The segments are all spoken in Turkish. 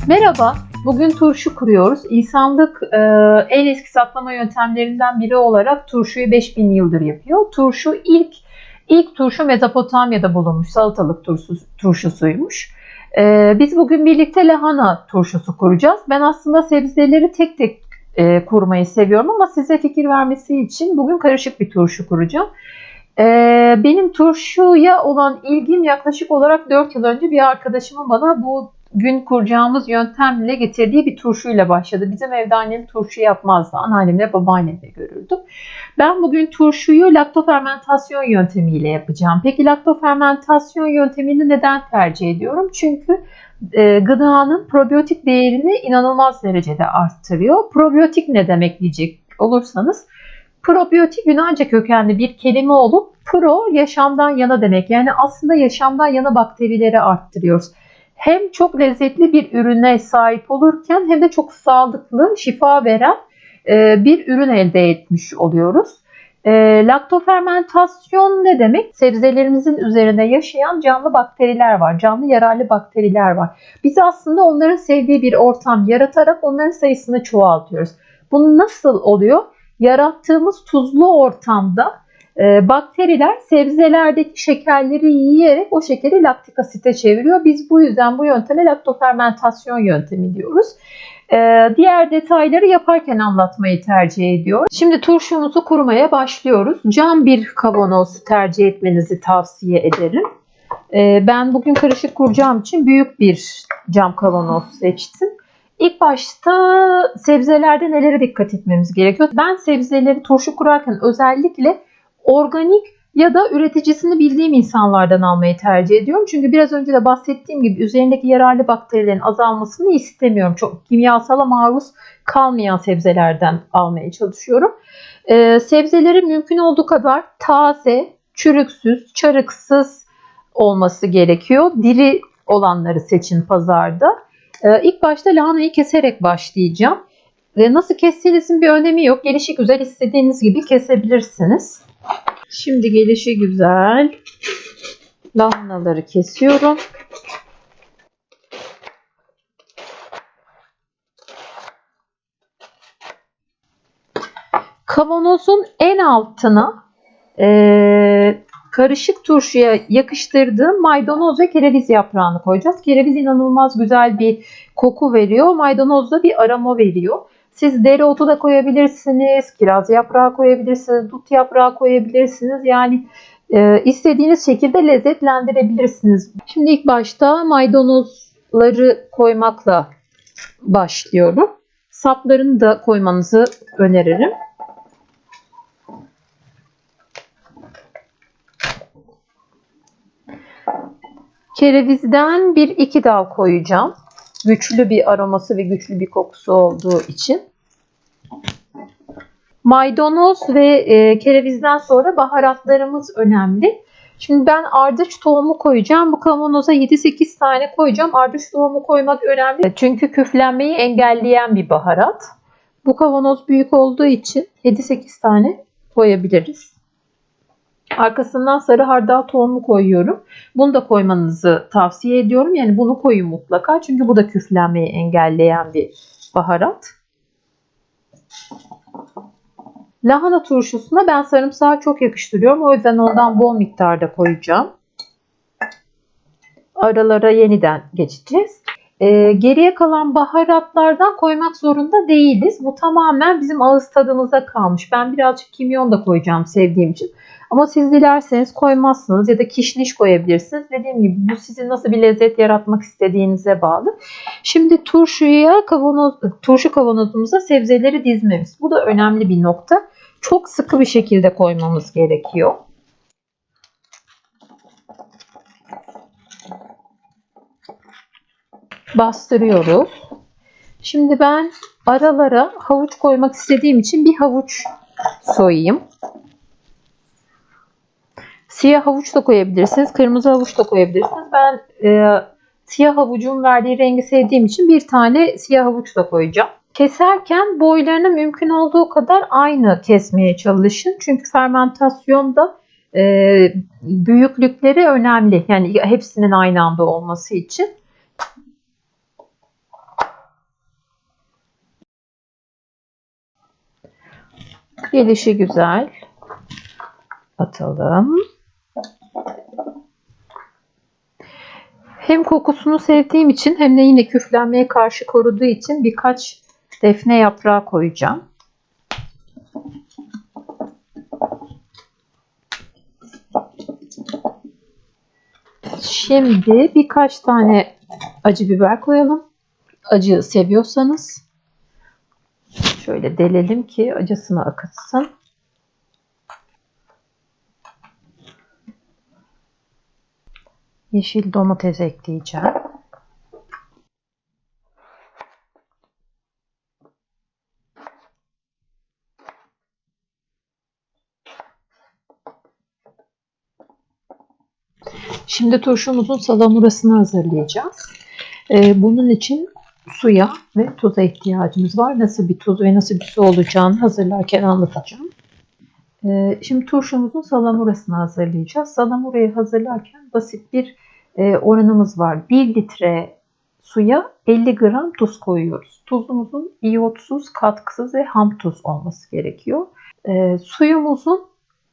Merhaba, bugün turşu kuruyoruz. İnsanlık en eski saklama yöntemlerinden biri olarak turşuyu 5000 yıldır yapıyor. Turşu ilk turşu Mezopotamya'da bulunmuş salatalık turşusuymuş. Biz bugün birlikte lahana turşusu kuracağız. Ben aslında sebzeleri tek tek kurmayı seviyorum ama size fikir vermesi için bugün karışık bir turşu kuracağım. Benim turşuya olan ilgim yaklaşık olarak 4 yıl önce bir arkadaşımın bana bu gün kuracağımız yöntemle getirdiği bir turşuyla başladı. Bizim evde annem turşu yapmazdı. Anneannemle babaannemle görürdüm. Ben bugün turşuyu laktofermentasyon yöntemiyle yapacağım. Peki laktofermentasyon yöntemini neden tercih ediyorum? Çünkü gıdanın probiyotik değerini inanılmaz derecede arttırıyor. Probiyotik ne demek diyecek olursanız, probiyotik Yunanca kökenli bir kelime olup pro yaşamdan yana demek. Yani aslında yaşamdan yana bakterileri arttırıyoruz. Hem çok lezzetli bir ürüne sahip olurken hem de çok sağlıklı, şifa veren bir ürün elde etmiş oluyoruz. Laktofermentasyon ne demek? Sebzelerimizin üzerinde yaşayan canlı bakteriler var, canlı yararlı bakteriler var. Biz aslında onların sevdiği bir ortam yaratarak onların sayısını çoğaltıyoruz. Bu nasıl oluyor? Yarattığımız tuzlu ortamda bakteriler sebzelerdeki şekerleri yiyerek o şekeri laktik asite çeviriyor. Biz bu yüzden bu yönteme laktofermentasyon yöntemi diyoruz. Diğer detayları yaparken anlatmayı tercih ediyorum. Şimdi turşumuzu kurmaya başlıyoruz. Cam bir kavanoz tercih etmenizi tavsiye ederim. Ben bugün karışık kuracağım için büyük bir cam kavanoz seçtim. İlk başta sebzelerde nelere dikkat etmemiz gerekiyor? Ben sebzeleri turşu kurarken özellikle organik ya da üreticisini bildiğim insanlardan almayı tercih ediyorum. Çünkü biraz önce de bahsettiğim gibi üzerindeki yararlı bakterilerin azalmasını istemiyorum. Çok kimyasala maruz kalmayan sebzelerden almaya çalışıyorum. Sebzeleri mümkün olduğu kadar taze, çürüksüz, çarıksız olması gerekiyor. Diri olanları seçin pazarda. İlk başta lahanayı keserek başlayacağım. Ve nasıl kestiğinizin bir önemi yok. Gelişi güzel istediğiniz gibi kesebilirsiniz. Şimdi gelişi güzel lahanaları kesiyorum. Kavanozun en altına karışık turşuya yakıştırdığım maydanoz ve kereviz yaprağını koyacağız. Kereviz inanılmaz güzel bir koku veriyor. Maydanoz da bir aroma veriyor. Siz dereotu da koyabilirsiniz, kiraz yaprağı koyabilirsiniz, dut yaprağı koyabilirsiniz. Yani istediğiniz şekilde lezzetlendirebilirsiniz. Şimdi ilk başta maydanozları koymakla başlıyorum. Saplarını da koymanızı öneririm. Kerevizden 1-2 dal koyacağım. Güçlü bir aroması ve güçlü bir kokusu olduğu için. Maydanoz ve kerevizden sonra baharatlarımız önemli. Şimdi ben ardıç tohumu koyacağım. Bu kavanoza 7-8 tane koyacağım. Ardıç tohumu koymak önemli. Çünkü küflenmeyi engelleyen bir baharat. Bu kavanoz büyük olduğu için 7-8 tane koyabiliriz. Arkasından sarı hardal tohumu koyuyorum. Bunu da koymanızı tavsiye ediyorum. Yani bunu koyun mutlaka. Çünkü bu da küflenmeyi engelleyen bir baharat. Lahana turşusuna ben sarımsağı çok yakıştırıyorum. O yüzden ondan bol miktarda koyacağım. Aralara yeniden geçeceğiz. Geriye kalan baharatlardan koymak zorunda değiliz. Bu tamamen bizim ağız tadımıza kalmış. Ben birazcık kimyon da koyacağım sevdiğim için. Ama siz dilerseniz koymazsınız ya da kişniş koyabilirsiniz. Dediğim gibi bu sizin nasıl bir lezzet yaratmak istediğinize bağlı. Şimdi turşu kavanozumuza sebzeleri dizmemiz. Bu da önemli bir nokta. Çok sıkı bir şekilde koymamız gerekiyor. Bastırıyoruz. Şimdi ben aralara havuç koymak istediğim için bir havuç soyayım. Siyah havuç da koyabilirsiniz. Kırmızı havuç da koyabilirsiniz. Ben siyah havucun verdiği rengi sevdiğim için bir tane siyah havuç da koyacağım. Keserken boylarını mümkün olduğu kadar aynı kesmeye çalışın. Çünkü fermentasyonda büyüklükleri önemli. Yani hepsinin aynı anda olması için. Gelişi güzel. Atalım. Hem kokusunu sevdiğim için hem de yine küflenmeye karşı koruduğu için birkaç defne yaprağı koyacağım. Şimdi birkaç tane acı biber koyalım. Acı seviyorsanız şöyle delelim ki acısını akıtsın. Yeşil domates ekleyeceğim. Şimdi turşumuzun salamurasını hazırlayacağız. Bunun için suya ve tuza ihtiyacımız var. Nasıl bir tuz ve nasıl bir su olacağını hazırlarken anlatacağım. Şimdi turşumuzun salamurasını hazırlayacağız. Salamurayı hazırlarken basit bir oranımız var. 1 litre suya 50 gram tuz koyuyoruz. Tuzumuzun iyotsuz, katkısız ve ham tuz olması gerekiyor. Suyumuzun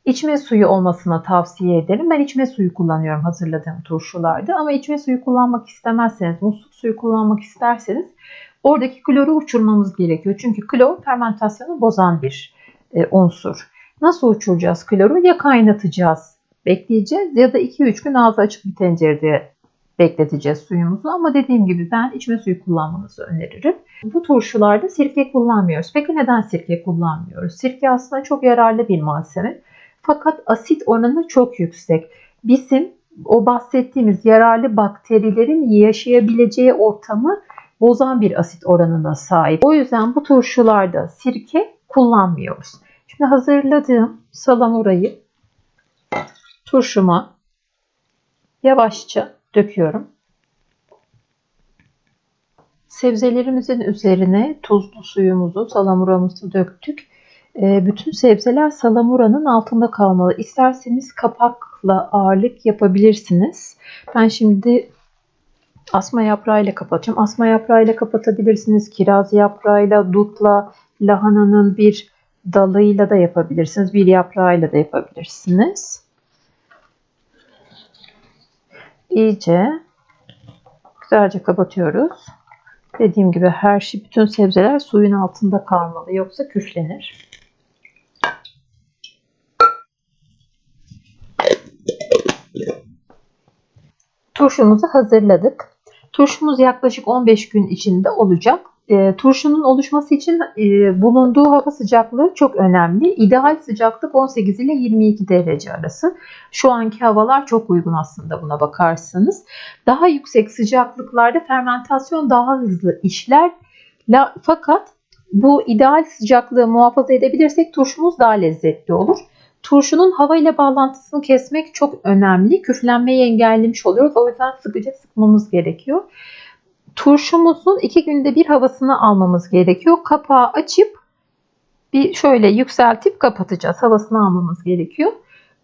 içme suyu olmasına tavsiye ederim. Ben içme suyu kullanıyorum hazırladığım turşularda. Ama içme suyu kullanmak istemezseniz, musluk suyu kullanmak isterseniz oradaki kloru uçurmamız gerekiyor. Çünkü klor fermentasyonu bozan bir unsur. Nasıl uçuracağız kloru? Ya kaynatacağız, bekleyeceğiz ya da 2-3 gün ağzı açık bir tencerede bekleteceğiz suyumuzu. Ama dediğim gibi ben içme suyu kullanmanızı öneririm. Bu turşularda sirke kullanmıyoruz. Peki neden sirke kullanmıyoruz? Sirke aslında çok yararlı bir malzeme. Fakat asit oranı çok yüksek. Bizim o bahsettiğimiz yararlı bakterilerin yaşayabileceği ortamı bozan bir asit oranına sahip. O yüzden bu turşularda sirke kullanmıyoruz. Şimdi hazırladığım salamurayı turşuma yavaşça döküyorum. Sebzelerimizin üzerine tuzlu suyumuzu, salamuramızı döktük. Bütün sebzeler salamuranın altında kalmalı. İsterseniz kapakla ağırlık yapabilirsiniz. Ben şimdi asma yaprağıyla kapatacağım. Asma yaprağıyla kapatabilirsiniz. Kiraz yaprağıyla, dutla, lahananın bir dalıyla da yapabilirsiniz. Bir yaprağıyla da yapabilirsiniz. İyice güzelce kapatıyoruz. Dediğim gibi her şey, bütün sebzeler suyun altında kalmalı. Yoksa küflenir. Turşumuzu hazırladık. Turşumuz yaklaşık 15 gün içinde olacak. Turşunun oluşması için bulunduğu hava sıcaklığı çok önemli. İdeal sıcaklık 18 ile 22 derece arası. Şu anki havalar çok uygun aslında buna bakarsanız. Daha yüksek sıcaklıklarda fermentasyon daha hızlı işler. Fakat bu ideal sıcaklığı muhafaza edebilirsek turşumuz daha lezzetli olur. Turşunun hava ile bağlantısını kesmek çok önemli. Küflenmeyi engellemiş oluyoruz. O yüzden sıkıca sıkmamız gerekiyor. Turşumuzun 2 günde bir havasını almamız gerekiyor. Kapağı açıp bir şöyle yükseltip kapatacağız. Havasını almamız gerekiyor.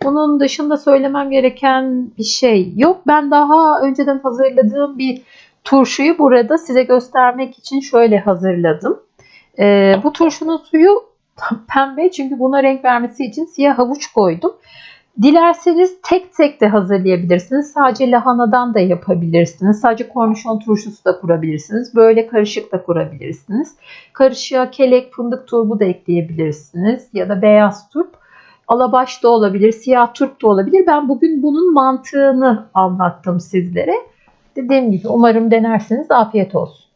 Bunun dışında söylemem gereken bir şey yok. Ben daha önceden hazırladığım bir turşuyu burada size göstermek için şöyle hazırladım. Bu turşunun suyu pembe, çünkü buna renk vermesi için siyah havuç koydum. Dilerseniz tek tek de hazırlayabilirsiniz. Sadece lahanadan da yapabilirsiniz. Sadece kornişon turşusu da kurabilirsiniz. Böyle karışık da kurabilirsiniz. Karışığa kelek, fındık turbu da ekleyebilirsiniz. Ya da beyaz turp. Alabaş da olabilir, siyah turp da olabilir. Ben bugün bunun mantığını anlattım sizlere. Dediğim gibi umarım denersiniz. Afiyet olsun.